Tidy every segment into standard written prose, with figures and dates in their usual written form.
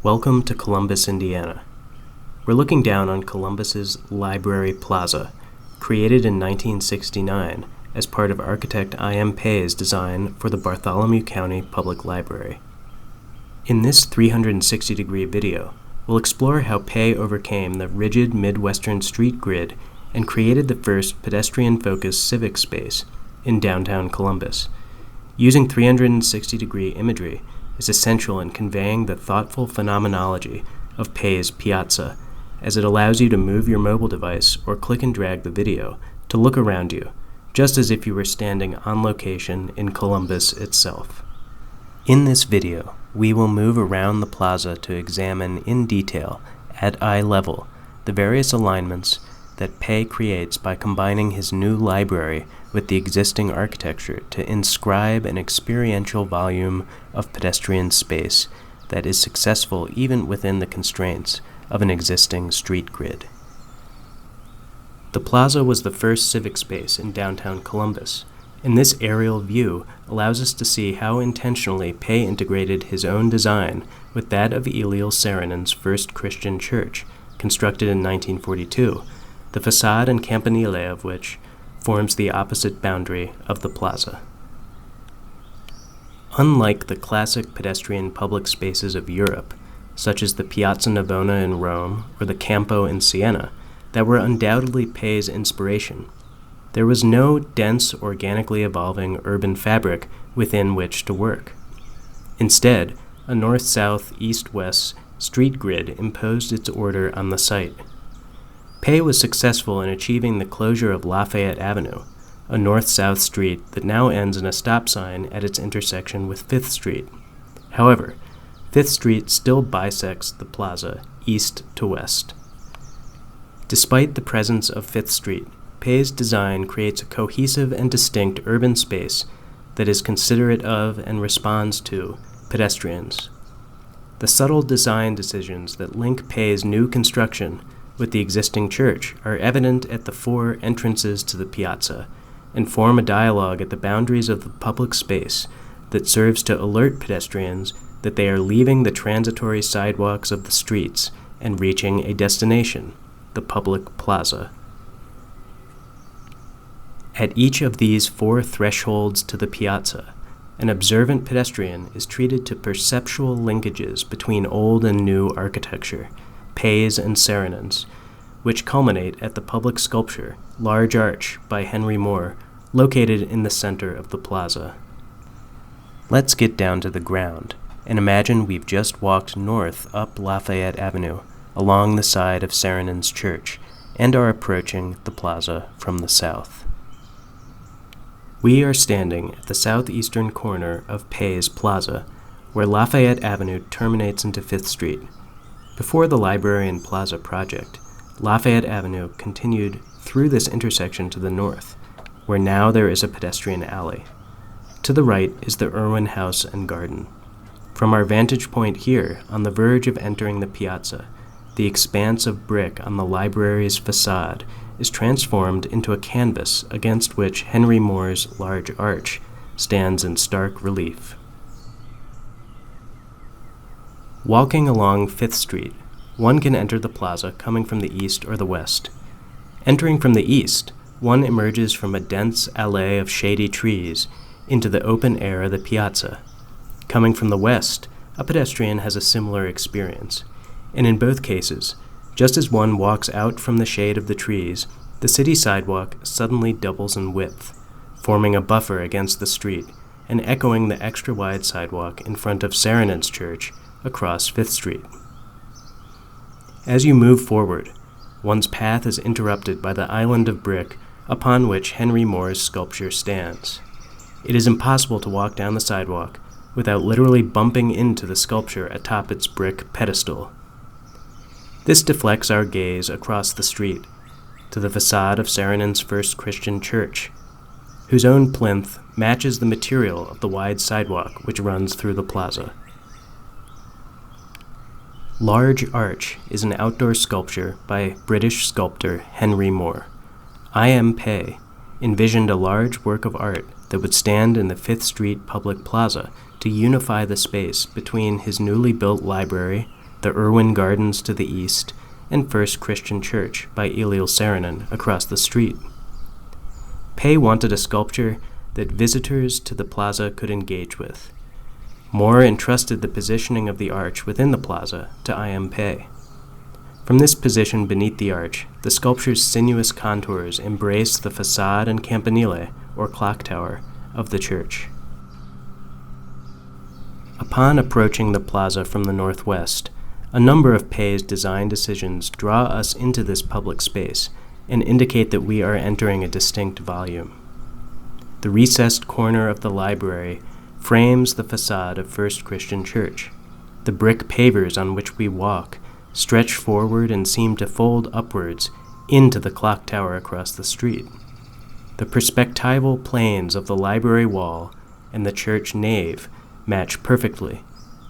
Welcome to Columbus, Indiana. We're looking down on Columbus's Library Plaza, created in 1969 as part of architect I.M. Pei's design for the Bartholomew County Public Library. In this 360-degree video, we'll explore how Pei overcame the rigid Midwestern street grid and created the first pedestrian-focused civic space in downtown Columbus. Using 360-degree imagery is essential in conveying the thoughtful phenomenology of Pei's Piazza, as it allows you to move your mobile device or click and drag the video to look around you, just as if you were standing on location in Columbus itself. In this video, we will move around the plaza to examine in detail, at eye level, the various alignments that Pei creates by combining his new library with the existing architecture to inscribe an experiential volume of pedestrian space that is successful even within the constraints of an existing street grid. The plaza was the first civic space in downtown Columbus, and this aerial view allows us to see how intentionally Pei integrated his own design with that of Eliel Saarinen's first Christian church, constructed in 1942, the facade and campanile of which forms the opposite boundary of the plaza. Unlike the classic pedestrian public spaces of Europe, such as the Piazza Navona in Rome or the Campo in Siena, that were undoubtedly Pei's inspiration, there was no dense, organically evolving urban fabric within which to work. Instead, a north-south, east-west street grid imposed its order on the site. Pei was successful in achieving the closure of Lafayette Avenue, a north-south street that now ends in a stop sign at its intersection with 5th Street. However, 5th Street still bisects the plaza east to west. Despite the presence of 5th Street, Pei's design creates a cohesive and distinct urban space that is considerate of and responds to pedestrians. The subtle design decisions that link Pei's new construction with the existing church are evident at the 4 entrances to the piazza and form a dialogue at the boundaries of the public space that serves to alert pedestrians that they are leaving the transitory sidewalks of the streets and reaching a destination, the public plaza. At each of these 4 thresholds to the piazza, an observant pedestrian is treated to perceptual linkages between old and new architecture, Pei's and Saarinen's, which culminate at the public sculpture, Large Arch by Henry Moore, located in the center of the plaza. Let's get down to the ground and imagine we've just walked north up Lafayette Avenue along the side of Saarinen's church and are approaching the plaza from the south. We are standing at the southeastern corner of Pei's Plaza, where Lafayette Avenue terminates into 5th Street. Before the Library and Plaza project, Lafayette Avenue continued through this intersection to the north, where now there is a pedestrian alley. To the right is the Irwin House and Garden. From our vantage point here, on the verge of entering the piazza, the expanse of brick on the library's facade is transformed into a canvas against which Henry Moore's Large Arch stands in stark relief. Walking along 5th Street, one can enter the plaza coming from the east or the west. Entering from the east, one emerges from a dense allée of shady trees into the open air of the piazza. Coming from the west, a pedestrian has a similar experience, and in both cases, just as one walks out from the shade of the trees, the city sidewalk suddenly doubles in width, forming a buffer against the street and echoing the extra-wide sidewalk in front of Saarinen's church across 5th Street. As you move forward, one's path is interrupted by the island of brick upon which Henry Moore's sculpture stands. It is impossible to walk down the sidewalk without literally bumping into the sculpture atop its brick pedestal. This deflects our gaze across the street to the facade of Saarinen's first Christian church, whose own plinth matches the material of the wide sidewalk which runs through the plaza. Large Arch is an outdoor sculpture by British sculptor Henry Moore. I.M. Pei envisioned a large work of art that would stand in the 5th Street public plaza to unify the space between his newly built library, the Irwin Gardens to the east, and First Christian Church by Eliel Saarinen across the street. Pei wanted a sculpture that visitors to the plaza could engage with. Moore entrusted the positioning of the arch within the plaza to I.M. Pei. From this position beneath the arch, the sculpture's sinuous contours embrace the facade and campanile, or clock tower, of the church. Upon approaching the plaza from the northwest, a number of Pei's design decisions draw us into this public space and indicate that we are entering a distinct volume. The recessed corner of the library frames the facade of First Christian Church. The brick pavers on which we walk stretch forward and seem to fold upwards into the clock tower across the street. The perspectival planes of the library wall and the church nave match perfectly,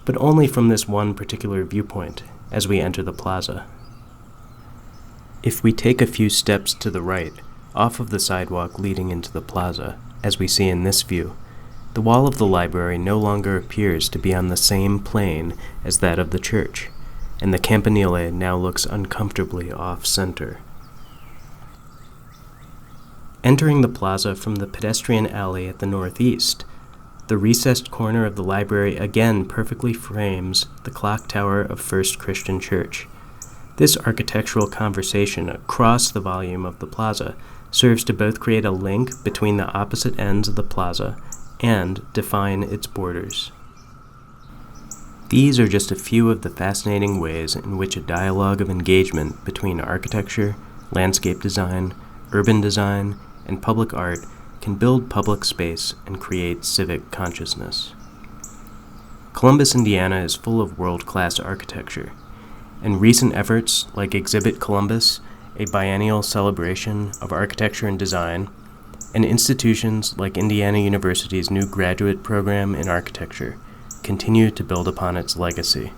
but only from this one particular viewpoint as we enter the plaza. If we take a few steps to the right, off of the sidewalk leading into the plaza, as we see in this view, the wall of the library no longer appears to be on the same plane as that of the church, and the campanile now looks uncomfortably off-center. Entering the plaza from the pedestrian alley at the northeast, the recessed corner of the library again perfectly frames the clock tower of First Christian Church. This architectural conversation across the volume of the plaza serves to both create a link between the opposite ends of the plaza and define its borders. These are just a few of the fascinating ways in which a dialogue of engagement between architecture, landscape design, urban design, and public art can build public space and create civic consciousness. Columbus, Indiana is full of world-class architecture, and recent efforts like Exhibit Columbus, a biennial celebration of architecture and design, and institutions like Indiana University's new graduate program in architecture continue to build upon its legacy.